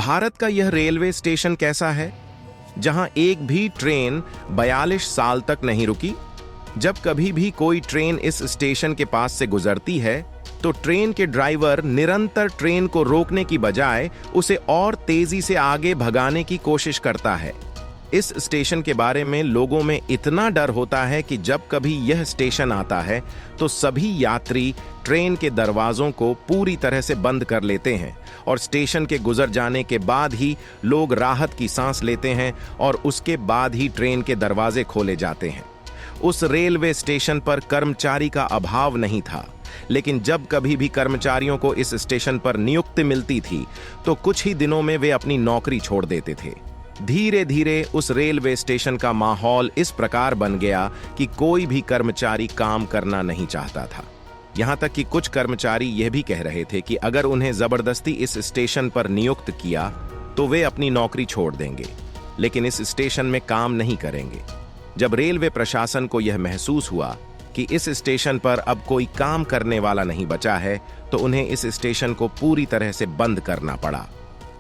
भारत का यह railway station कैसा है, जहां एक भी ट्रेन 42 साल तक नहीं रुकी। जब कभी भी कोई ट्रेन इस स्टेशन के पास से गुजरती है तो ट्रेन के ड्राइवर निरंतर ट्रेन को रोकने की बजाय उसे और तेजी से आगे भगाने की कोशिश करता है। इस स्टेशन के बारे में लोगों में इतना डर होता है कि जब कभी यह स्टेशन आता है तो सभी यात्री ट्रेन के दरवाजों को पूरी तरह से बंद कर लेते हैं और स्टेशन के गुजर जाने के बाद ही लोग राहत की सांस लेते हैं और उसके बाद ही ट्रेन के दरवाजे खोले जाते हैं। उस रेलवे स्टेशन पर कर्मचारी का अभाव नहीं था, लेकिन जब कभी भी कर्मचारियों को इस स्टेशन पर नियुक्ति मिलती थी तो कुछ ही दिनों में वे अपनी नौकरी छोड़ देते थे। धीरे धीरे उस रेलवे स्टेशन का माहौल इस प्रकार बन गया कि कोई भी कर्मचारी काम करना नहीं चाहता था। यहां तक कि कुछ कर्मचारी यह भी कह रहे थे कि अगर उन्हें जबरदस्ती इस स्टेशन पर नियुक्त किया तो वे अपनी नौकरी छोड़ देंगे, लेकिन इस स्टेशन में काम नहीं करेंगे। जब रेलवे प्रशासन को यह महसूस हुआ कि इस स्टेशन पर अब कोई काम करने वाला नहीं बचा है तो उन्हें इस स्टेशन को पूरी तरह से बंद करना पड़ा।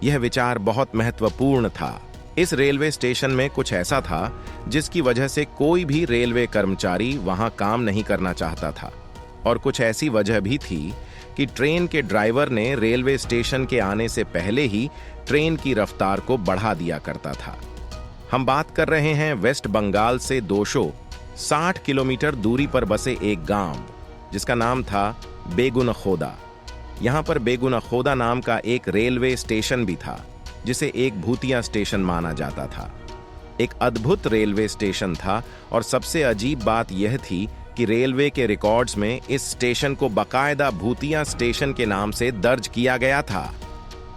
यह विचार बहुत महत्वपूर्ण था। इस रेलवे स्टेशन में कुछ ऐसा था जिसकी वजह से कोई भी रेलवे कर्मचारी वहां काम नहीं करना चाहता था, और कुछ ऐसी वजह भी थी कि ट्रेन के ड्राइवर ने रेलवे स्टेशन के आने से पहले ही ट्रेन की रफ्तार को बढ़ा दिया करता था। हम बात कर रहे हैं वेस्ट बंगाल से 260 किलोमीटर दूरी पर बसे एक गांव जिसका नाम था बेगुनखोदा। यहां पर बेगुनखोदा नाम का एक रेलवे स्टेशन भी था जिसे एक भूतिया स्टेशन माना जाता था। एक अद्भुत रेलवे स्टेशन था और सबसे अजीब बात यह थी कि रेलवे के रिकॉर्ड्स में इस स्टेशन को बाकायदा भूतिया स्टेशन के नाम से दर्ज किया गया था।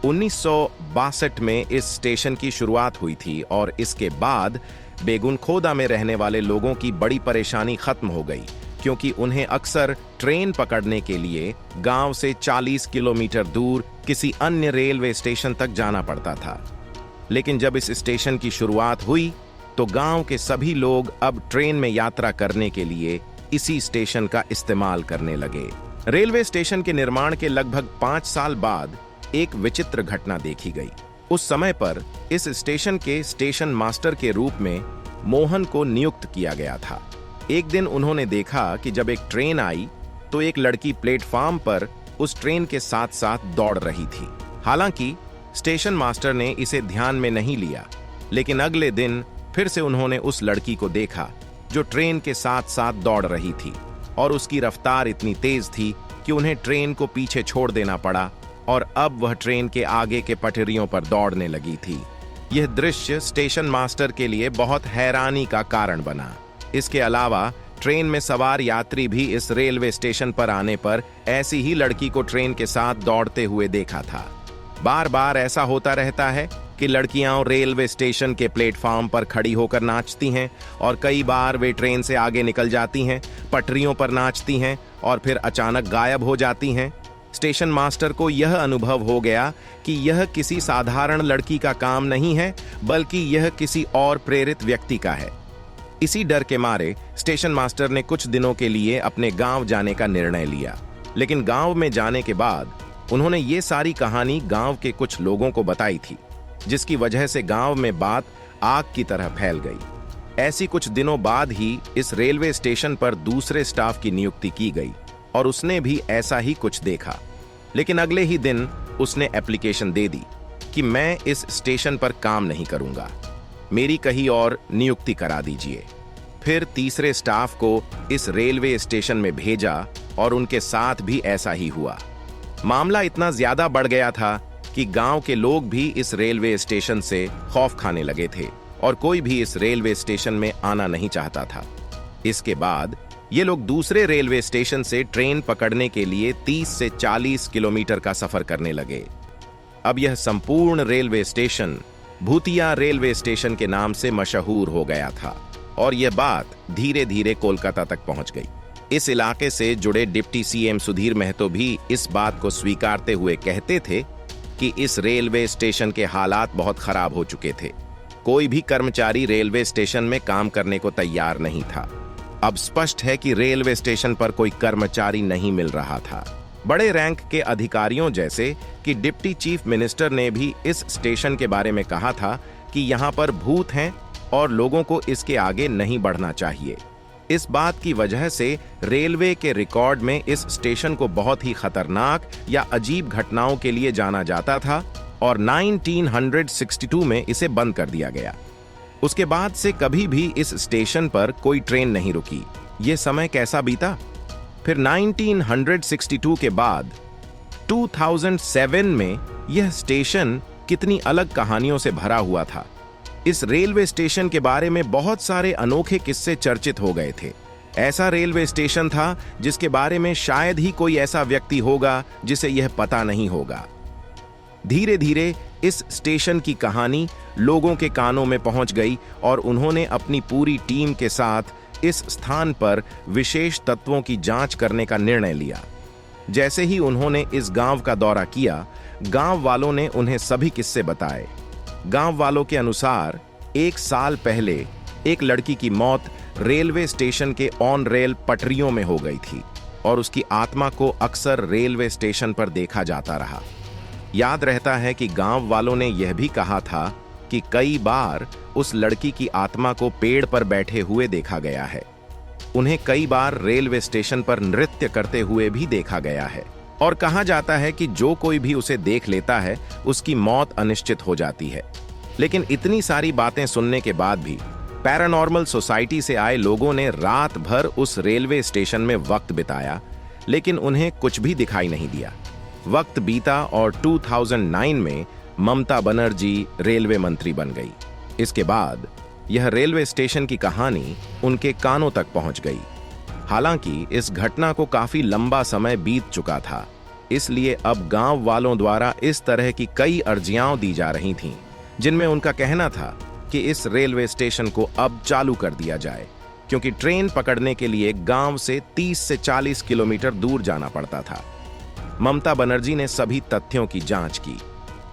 1962 में इस स्टेशन की शुरुआत हुई थी और इसके बाद बेगुनखोदा में रहने वाले लोगों की बड़ी परेशानी खत्म हो गई, क्योंकि उन्हें अक्सर ट्रेन पकड़ने के लिए गांव से 40 किलोमीटर दूर किसी अन्य रेलवे स्टेशन तक जाना पड़ता था। लेकिन जब इस स्टेशन की शुरुआत हुई तो गांव के सभी लोग अब ट्रेन में यात्रा करने के लिए इसी स्टेशन का इस्तेमाल करने लगे। रेलवे स्टेशन के निर्माण के लगभग 5 साल बाद एक विचित्र घटना देखी गई। उस समय पर इस स्टेशन के स्टेशन मास्टर के रूप में मोहन को नियुक्त किया गया था। एक दिन उन्होंने देखा कि जब एक ट्रेन आई तो एक लड़की प्लेटफार्म पर उस ट्रेन के साथ साथ दौड़ रही थी। हालांकि स्टेशन मास्टर ने इसे ध्यान में नहीं लिया, लेकिन अगले दिन फिर से उन्होंने उस लड़की को देखा जो ट्रेन के साथ साथ दौड़ रही थी, और उसकी रफ्तार इतनी तेज थी कि उन्हें ट्रेन को पीछे छोड़ देना पड़ा और अब वह ट्रेन के आगे के पटरियों पर दौड़ने लगी थी। यह दृश्य स्टेशन मास्टर के लिए बहुत हैरानी का कारण बना। इसके अलावा ट्रेन में सवार यात्री भी इस रेलवे स्टेशन पर आने पर ऐसी ही लड़की को ट्रेन के साथ दौड़ते हुए देखा था। बार बार ऐसा होता रहता है कि लड़कियां रेलवे स्टेशन के प्लेटफॉर्म पर खड़ी होकर नाचती हैं और कई बार वे ट्रेन से आगे निकल जाती हैं, पटरियों पर नाचती हैं और फिर अचानक गायब हो जाती हैं। स्टेशन मास्टर को यह अनुभव हो गया कि यह किसी साधारण लड़की का काम नहीं है, बल्कि यह किसी और प्रेरित व्यक्ति का है। इसी डर के मारे स्टेशन मास्टर ने कुछ दिनों के लिए अपने गांव जाने का निर्णय लिया, लेकिन गांव में जाने के बाद उन्होंने ये सारी कहानी गांव के कुछ लोगों को बताई थी, जिसकी वजह से गांव में बात आग की तरह फैल गई। ऐसी कुछ दिनों बाद ही इस रेलवे स्टेशन पर दूसरे स्टाफ की नियुक्ति की गई और उसने भी ऐसा ही कुछ देखा, लेकिन अगले ही दिन उसने एप्लीकेशन दे दी कि मैं इस स्टेशन पर काम नहीं करूंगा, मेरी कहीं और नियुक्ति करा दीजिए। फिर तीसरे स्टाफ को इस रेलवे स्टेशन में भेजा और उनके साथ भी ऐसा ही हुआ। मामला इतना ज्यादा बढ़ गया था कि गांव के लोग भी इस रेलवे स्टेशन से खौफ खाने लगे थे और कोई भी इस रेलवे स्टेशन में आना नहीं चाहता था। इसके बाद ये लोग दूसरे रेलवे स्टेशन से ट्रेन पकड़ने के लिए 30 से 40 किलोमीटर का सफर करने लगे। अब यह संपूर्ण रेलवे स्टेशन भूतिया रेलवे स्टेशन के नाम से मशहूर हो गया था और यह बात धीरे धीरे कोलकाता तक पहुंच गई। इस इलाके से जुड़े डिप्टी सीएम सुधीर महतो भी इस बात को स्वीकारते हुए कहते थे कि इस रेलवे स्टेशन के हालात बहुत खराब हो चुके थे। कोई भी कर्मचारी रेलवे स्टेशन में काम करने को तैयार नहीं था। अब स्पष्ट है कि रेलवे स्टेशन पर कोई कर्मचारी नहीं मिल रहा था। बड़े रैंक के अधिकारियों जैसे कि डिप्टी चीफ मिनिस्टर ने भी इस स्टेशन के बारे में कहा था कि यहाँ पर भूत हैं और लोगों को इसके आगे नहीं बढ़ना चाहिए। इस बात की वजह से रेलवे के रिकॉर्ड में इस स्टेशन को बहुत ही खतरनाक या अजीब घटनाओं के लिए जाना जाता था और 1962 में इसे बंद कर दिया गया। उसके बाद से कभी भी इस स्टेशन पर कोई ट्रेन नहीं रुकी। ये समय कैसा बीता? फिर 1962 के बाद 2007 में यह स्टेशन कितनी अलग कहानियों से भरा हुआ था। इस रेलवे स्टेशन के बारे में बहुत सारे अनोखे किस्से चर्चित हो गए थे। ऐसा रेलवे स्टेशन था जिसके बारे में शायद ही कोई ऐसा व्यक्ति होगा जिसे यह पता नहीं होगा। धीरे धीरे इस स्टेशन की कहानी लोगों के कानों में पहुंच गई और उन्होंने अपनी पूरी टीम के साथ इस स्थान पर विशेष तत्वों की जांच करने का निर्णय लिया। जैसे ही उन्होंने इस गांव का दौरा किया, गांव वालों ने उन्हें सभी किस्से बताए। गांव वालों के अनुसार 1 साल पहले एक लड़की की मौत रेलवे स्टेशन के ऑन रेल पटरियों में हो गई थी और उसकी आत्मा को अक्सर रेलवे स्टेशन पर देखा जाता रहा। याद रहता है कि गांव वालों ने यह भी कहा था कि कई बार उस लड़की की आत्मा को पेड़ पर बैठे हुए देखा गया है। उन्हें कई बार रेलवे स्टेशन पर नृत्य करते हुए भी देखा गया है और कहा जाता है कि जो कोई भी उसे देख लेता है उसकी मौत अनिश्चित हो जाती है। लेकिन इतनी सारी बातें सुनने के बाद भी पैरानॉर्मल सोसाइटी से आए लोगों ने रात भर उस रेलवे स्टेशन में वक्त बिताया, लेकिन उन्हें कुछ भी दिखाई नहीं दिया। वक्त बीता और 2009 में ममता बनर्जी रेलवे मंत्री बन गई। इसके बाद यह रेलवे स्टेशन की कहानी उनके कानों तक पहुंच गई। हालांकि इस घटना को काफी लंबा समय बीत चुका था, इसलिए अब गांव वालों द्वारा इस तरह की कई अर्जियां दी जा रही थीं, जिनमें उनका कहना था कि इस रेलवे स्टेशन को अब चालू कर दिया जाए, क्योंकि ट्रेन पकड़ने के लिए गांव से 30 से 40 किलोमीटर दूर जाना पड़ता था। ममता बनर्जी ने सभी तथ्यों की जांच की।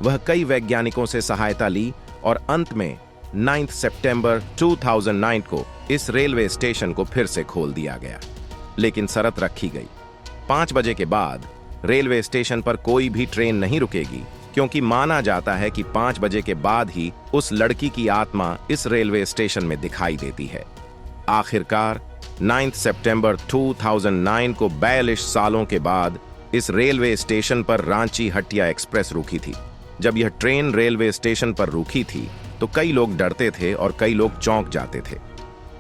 वह कई वैज्ञानिकों से सहायता ली और अंत में 9 सितंबर 2009 को इस रेलवे स्टेशन को फिर से खोल दिया गया, लेकिन शर्त रखी गई 5 बजे के बाद रेलवे स्टेशन पर कोई भी ट्रेन नहीं रुकेगी, क्योंकि माना जाता है कि 5 बजे के बाद ही उस लड़की की आत्मा इस रेलवे स्टेशन में दिखाई देती है। आखिरकार 9 सितंबर 2009 को 42 सालों के बाद इस रेलवे स्टेशन पर रांची हटिया एक्सप्रेस रुकी थी। जब यह ट्रेन रेलवे स्टेशन पर रुकी थी तो कई लोग डरते थे और कई लोग चौंक जाते थे।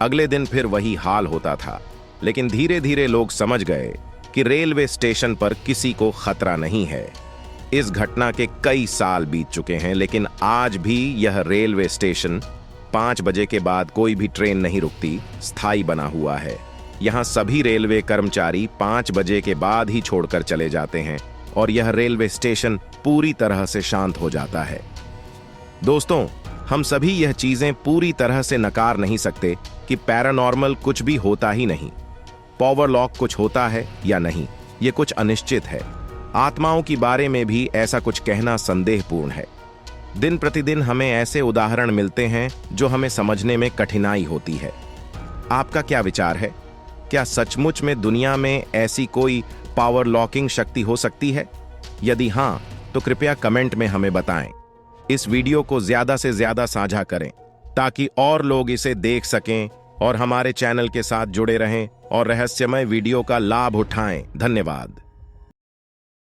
अगले दिन फिर वही हाल होता था, लेकिन धीरे धीरे लोग समझ गए कि रेलवे स्टेशन पर किसी को खतरा नहीं है। इस घटना के कई साल बीत चुके हैं, लेकिन आज भी यह रेलवे स्टेशन 5 बजे के बाद कोई भी ट्रेन नहीं रुकती स्थायी बना हुआ है। यहाँ सभी रेलवे कर्मचारी 5 बजे के बाद ही छोड़कर चले जाते हैं और यह रेलवे स्टेशन पूरी तरह से शांत हो जाता है। दोस्तों, हम सभी यह चीजें पूरी तरह से नकार नहीं सकते कि पैरानॉर्मल कुछ भी होता ही नहीं। पावर लॉक कुछ होता है या नहीं, ये कुछ अनिश्चित है। आत्माओं के बारे में भी ऐसा कुछ कहना संदेहपूर्ण है। दिन प्रतिदिन हमें ऐसे उदाहरण मिलते हैं जो हमें समझने में कठिनाई होती है। आपका क्या विचार है? क्या सचमुच में दुनिया में ऐसी कोई पावर लॉकिंग शक्ति हो सकती है? यदि हां, तो कृपया कमेंट में हमें बताएं। इस वीडियो को ज्यादा से ज्यादा साझा करें ताकि और लोग इसे देख सकें और हमारे चैनल के साथ जुड़े रहें और रहस्यमय वीडियो का लाभ उठाएं। धन्यवाद।